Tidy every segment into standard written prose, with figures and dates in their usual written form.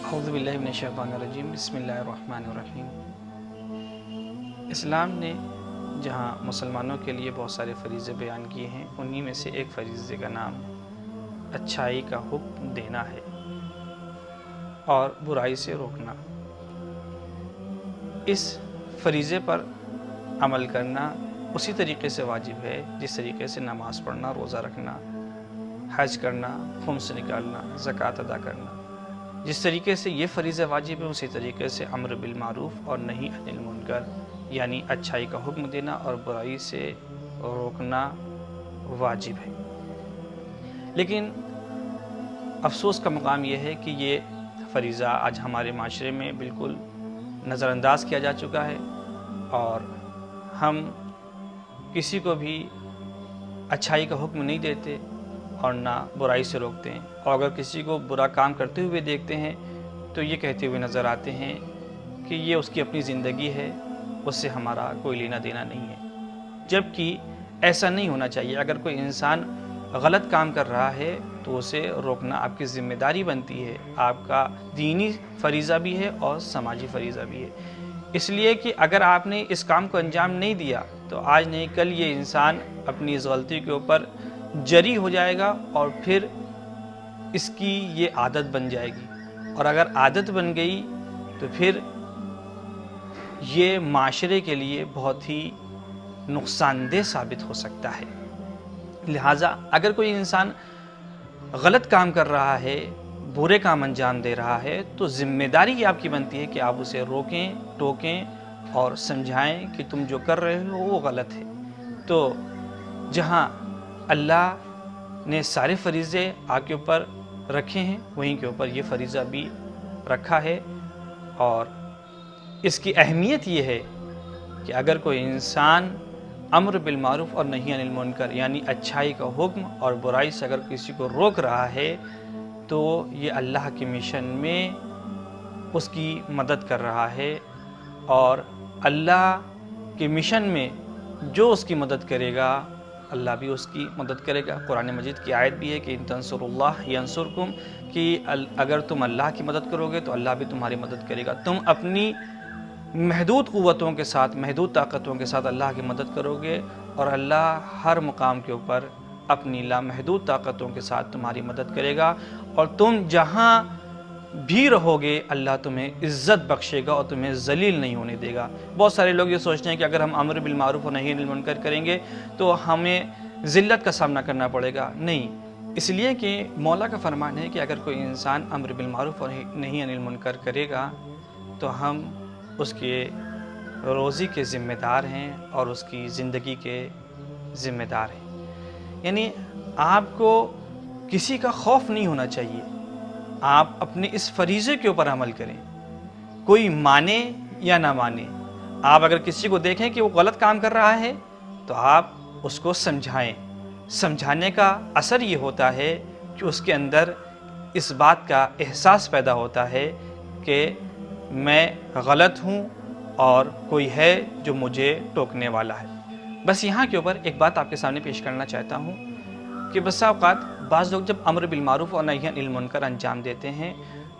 اعوذ باللہ من الشیطان الرجیم بسم اللہ الرحمن الرحیم۔ اسلام نے جہاں مسلمانوں کے لیے بہت سارے فریضے بیان کیے ہیں، انہی میں سے ایک فریضے کا نام اچھائی کا حکم دینا ہے اور برائی سے روکنا۔ اس فریضے پر عمل کرنا اسی طریقے سے واجب ہے جس طریقے سے نماز پڑھنا، روزہ رکھنا، حج کرنا، خمس نکالنا، زکوٰۃ ادا کرنا۔ جس طریقے سے یہ فریضہ واجب ہے اسی طریقے سے امر بالمعروف اور نہی عن المنکر یعنی اچھائی کا حکم دینا اور برائی سے روکنا واجب ہے۔ لیکن افسوس کا مقام یہ ہے کہ یہ فریضہ آج ہمارے معاشرے میں بالکل نظر انداز کیا جا چکا ہے اور ہم کسی کو بھی اچھائی کا حکم نہیں دیتے اور نہ برائی سے روکتے ہیں، اور اگر کسی کو برا کام کرتے ہوئے دیکھتے ہیں تو یہ کہتے ہوئے نظر آتے ہیں کہ یہ اس کی اپنی زندگی ہے، اس سے ہمارا کوئی لینا دینا نہیں ہے، جبکہ ایسا نہیں ہونا چاہیے۔ اگر کوئی انسان غلط کام کر رہا ہے تو اسے روکنا آپ کی ذمہ داری بنتی ہے، آپ کا دینی فریضہ بھی ہے اور سماجی فریضہ بھی ہے، اس لیے کہ اگر آپ نے اس کام کو انجام نہیں دیا تو آج نہیں کل یہ انسان اپنی اس غلطی کے اوپر جری ہو جائے گا اور پھر اس کی یہ عادت بن جائے گی، اور اگر عادت بن گئی تو پھر یہ معاشرے کے لیے بہت ہی نقصان دہ ثابت ہو سکتا ہے۔ لہٰذا اگر کوئی انسان غلط کام کر رہا ہے، برے کام انجام دے رہا ہے تو ذمہ داری آپ کی بنتی ہے کہ آپ اسے روکیں، ٹوکیں اور سمجھائیں کہ تم جو کر رہے ہو وہ غلط ہے۔ تو جہاں اللہ نے سارے فریضے آپ کے اوپر رکھے ہیں وہیں کے اوپر یہ فریضہ بھی رکھا ہے، اور اس کی اہمیت یہ ہے کہ اگر کوئی انسان امر بالمعروف اور نہی عن المنکر یعنی اچھائی کا حکم اور برائی سے اگر کسی کو روک رہا ہے تو یہ اللہ کے مشن میں اس کی مدد کر رہا ہے، اور اللہ کے مشن میں جو اس کی مدد کرے گا اللہ بھی اس کی مدد کرے گا۔ قرآن مجید کی آیت بھی ہے کہ ان تنصروا اللہ ینصرکم، کہ اگر تم اللہ کی مدد کرو گے تو اللہ بھی تمہاری مدد کرے گا۔ تم اپنی محدود قوتوں کے ساتھ، محدود طاقتوں کے ساتھ اللہ کی مدد کرو گے اور اللہ ہر مقام کے اوپر اپنی لامحدود طاقتوں کے ساتھ تمہاری مدد کرے گا، اور تم جہاں بھی رہو گے اللہ تمہیں عزت بخشے گا اور تمہیں ذلیل نہیں ہونے دے گا۔ بہت سارے لوگ یہ سوچتے ہیں کہ اگر ہم امر بالمعروف اور نہی عن المنکر کریں گے تو ہمیں ذلت کا سامنا کرنا پڑے گا۔ نہیں، اس لیے کہ مولا کا فرمان ہے کہ اگر کوئی انسان امر بالمعروف اور نہی عن المنکر کرے گا تو ہم اس کے روزی کے ذمہ دار ہیں اور اس کی زندگی کے ذمہ دار ہیں۔ یعنی آپ کو کسی کا خوف نہیں ہونا چاہیے، آپ اپنے اس فریضے کے اوپر عمل کریں، کوئی مانے یا نہ مانے۔ آپ اگر کسی کو دیکھیں کہ وہ غلط کام کر رہا ہے تو آپ اس کو سمجھائیں۔ سمجھانے کا اثر یہ ہوتا ہے کہ اس کے اندر اس بات کا احساس پیدا ہوتا ہے کہ میں غلط ہوں اور کوئی ہے جو مجھے ٹوکنے والا ہے۔ بس یہاں کے اوپر ایک بات آپ کے سامنے پیش کرنا چاہتا ہوں کہ بس اوقات بعض لوگ جب امر بالمعروف اور نہی عن المنکر انجام دیتے ہیں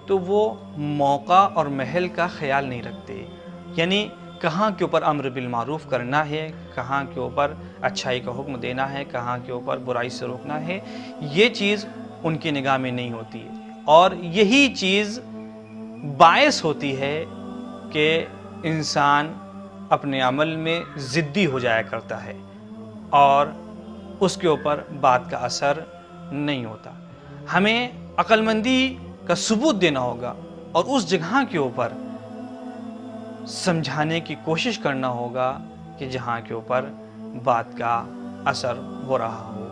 تو وہ موقع اور محل کا خیال نہیں رکھتے، یعنی کہاں کے اوپر امر بالمعروف کرنا ہے، کہاں کے اوپر اچھائی کا حکم دینا ہے، کہاں کے اوپر برائی سے روکنا ہے، یہ چیز ان کی نگاہ میں نہیں ہوتی ہے، اور یہی چیز باعث ہوتی ہے کہ انسان اپنے عمل میں ضدی ہو جایا کرتا ہے اور اس کے اوپر بات کا اثر نہیں ہوتا۔ ہمیں عقل مندی کا ثبوت دینا ہوگا اور اس جگہ کے اوپر سمجھانے کی کوشش کرنا ہوگا کہ جہاں کے اوپر بات کا اثر ہو رہا ہو۔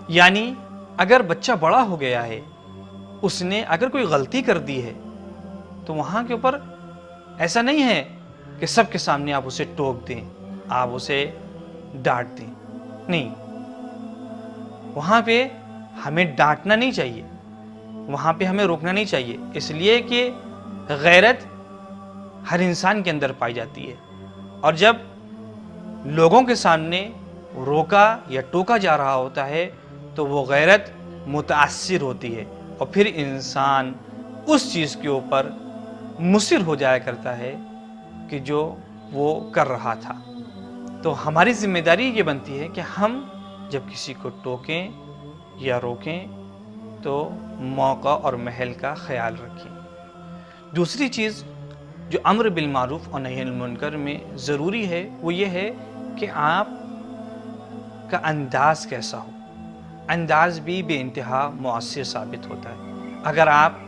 یعنی اگر بچہ بڑا ہو گیا ہے، اس نے اگر کوئی غلطی کر دی ہے تو وہاں کے اوپر ایسا نہیں ہے کہ سب کے سامنے آپ اسے ٹوک دیں، آپ اسے ڈانٹ دیں، نہیں، وہاں پہ ہمیں ڈانٹنا نہیں چاہیے، وہاں پہ ہمیں روکنا نہیں چاہیے، اس لیے کہ غیرت ہر انسان کے اندر پائی جاتی ہے، اور جب لوگوں کے سامنے روکا یا ٹوکا جا رہا ہوتا ہے تو وہ غیرت متاثر ہوتی ہے اور پھر انسان اس چیز کے اوپر مصر ہو جایا کرتا ہے کہ جو وہ کر رہا تھا۔ تو ہماری ذمہ داری یہ بنتی ہے کہ ہم جب کسی کو ٹوکیں یا روکیں تو موقع اور محل کا خیال رکھیں۔ دوسری چیز جو امر بالمعروف اور نہی عن المنکر میں ضروری ہے وہ یہ ہے کہ آپ کا انداز کیسا ہو۔ انداز بھی بے انتہا مؤثر ثابت ہوتا ہے۔ اگر آپ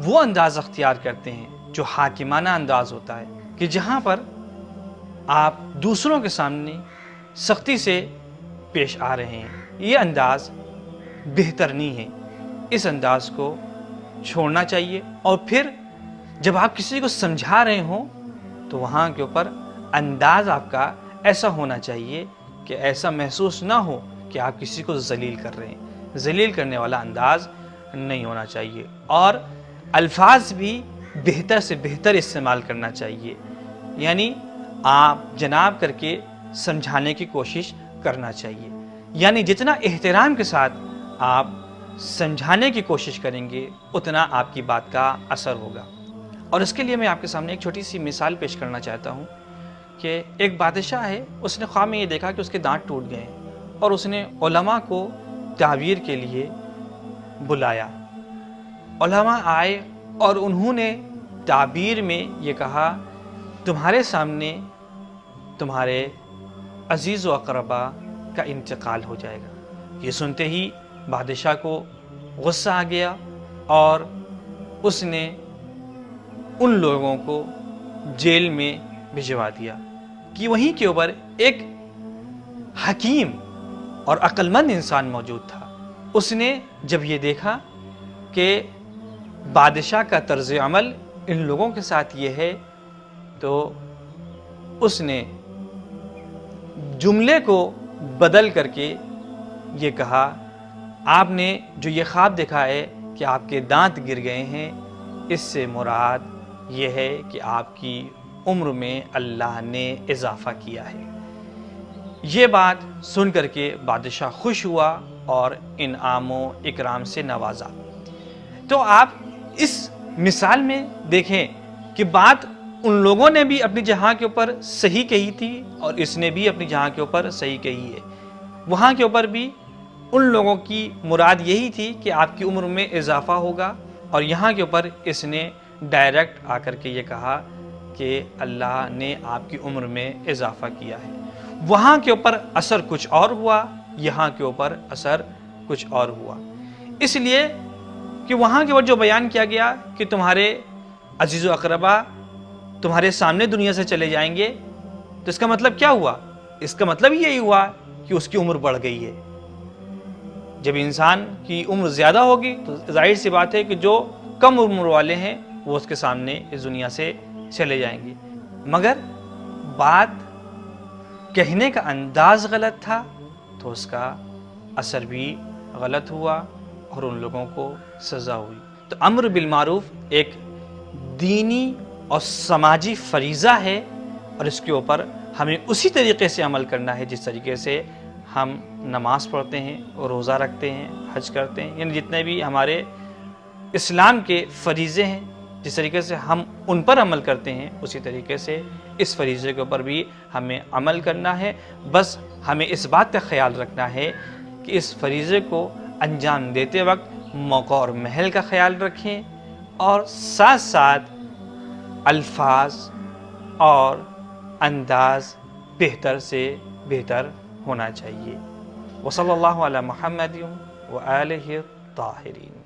وہ انداز اختیار کرتے ہیں جو حاکمانہ انداز ہوتا ہے کہ جہاں پر آپ دوسروں کے سامنے سختی سے پیش آ رہے ہیں، یہ انداز بہتر نہیں ہے۔ اس انداز کو چھوڑنا چاہیے، اور پھر جب آپ کسی کو سمجھا رہے ہوں تو وہاں کے اوپر انداز آپ کا ایسا ہونا چاہیے کہ ایسا محسوس نہ ہو کہ آپ کسی کو ذلیل کر رہے ہیں۔ ذلیل کرنے والا انداز نہیں ہونا چاہیے، اور الفاظ بھی بہتر سے بہتر استعمال کرنا چاہیے، یعنی آپ جناب کر کے سمجھانے کی کوشش کرنا چاہیے۔ یعنی جتنا احترام کے ساتھ آپ سمجھانے کی کوشش کریں گے اتنا آپ کی بات کا اثر ہوگا۔ اور اس کے لیے میں آپ کے سامنے ایک چھوٹی سی مثال پیش کرنا چاہتا ہوں کہ ایک بادشاہ ہے، اس نے خواب میں یہ دیکھا کہ اس کے دانت ٹوٹ گئے ہیں، اور اس نے علماء کو تعبیر کے لیے بلایا۔ علماء آئے اور انہوں نے تعبیر میں یہ کہا، تمہارے سامنے تمہارے عزیز و اقربا کا انتقال ہو جائے گا۔ یہ سنتے ہی بادشاہ کو غصہ آ گیا، اور اس نے ان لوگوں کو جیل میں بھجوا دیا کہ وہیں کے اوپر ایک حکیم اور عقل مند انسان موجود تھا۔ اس نے جب یہ دیکھا کہ بادشاہ کا طرز عمل ان لوگوں کے ساتھ یہ ہے، تو اس نے جملے کو بدل کر کے یہ کہا، آپ نے جو یہ خواب دیکھا ہے کہ آپ کے دانت گر گئے ہیں، اس سے مراد یہ ہے کہ آپ کی عمر میں اللہ نے اضافہ کیا ہے۔ یہ بات سن کر کے بادشاہ خوش ہوا اور انعام و اکرام سے نوازا۔ تو آپ اس مثال میں دیکھیں کہ بات ان لوگوں نے بھی اپنی جہاں کے اوپر صحیح کہی تھی، اور اس نے بھی اپنی جہاں کے اوپر صحیح کہی ہے۔ وہاں کے اوپر بھی ان لوگوں کی مراد یہی تھی کہ آپ کی عمر میں اضافہ ہوگا، اور یہاں کے اوپر اس نے ڈائریکٹ آ کر کے یہ کہا کہ اللہ نے آپ کی عمر میں اضافہ کیا ہے۔ وہاں کے اوپر اثر کچھ اور ہوا، یہاں کے اوپر اثر کچھ اور ہوا، اس لیے کہ وہاں کے اوپر جو بیان کیا گیا کہ تمہارے عزیز و اقربا تمہارے سامنے دنیا سے چلے جائیں گے، تو اس کا مطلب کیا ہوا؟ اس کا مطلب یہی ہوا کہ اس کی عمر بڑھ گئی ہے۔ جب انسان کی عمر زیادہ ہوگی تو ظاہر سی بات ہے کہ جو کم عمر والے ہیں وہ اس کے سامنے اس دنیا سے چلے جائیں گے۔ مگر بات کہنے کا انداز غلط تھا تو اس کا اثر بھی غلط ہوا، اور ان لوگوں کو سزا ہوئی۔ تو امر بالمعروف ایک دینی اور سماجی فریضہ ہے، اور اس کے اوپر ہمیں اسی طریقے سے عمل کرنا ہے جس طریقے سے ہم نماز پڑھتے ہیں اور روزہ رکھتے ہیں، حج کرتے ہیں، یعنی جتنے بھی ہمارے اسلام کے فریضے ہیں جس طریقے سے ہم ان پر عمل کرتے ہیں اسی طریقے سے اس فریضے کے اوپر بھی ہمیں عمل کرنا ہے۔ بس ہمیں اس بات کا خیال رکھنا ہے کہ اس فریضے کو انجام دیتے وقت موقع اور محل کا خیال رکھیں، اور ساتھ ساتھ الفاظ اور انداز بہتر سے بہتر ہونا چاہیے۔ وصلی اللہ علی محمد وآلہ الطاہرین۔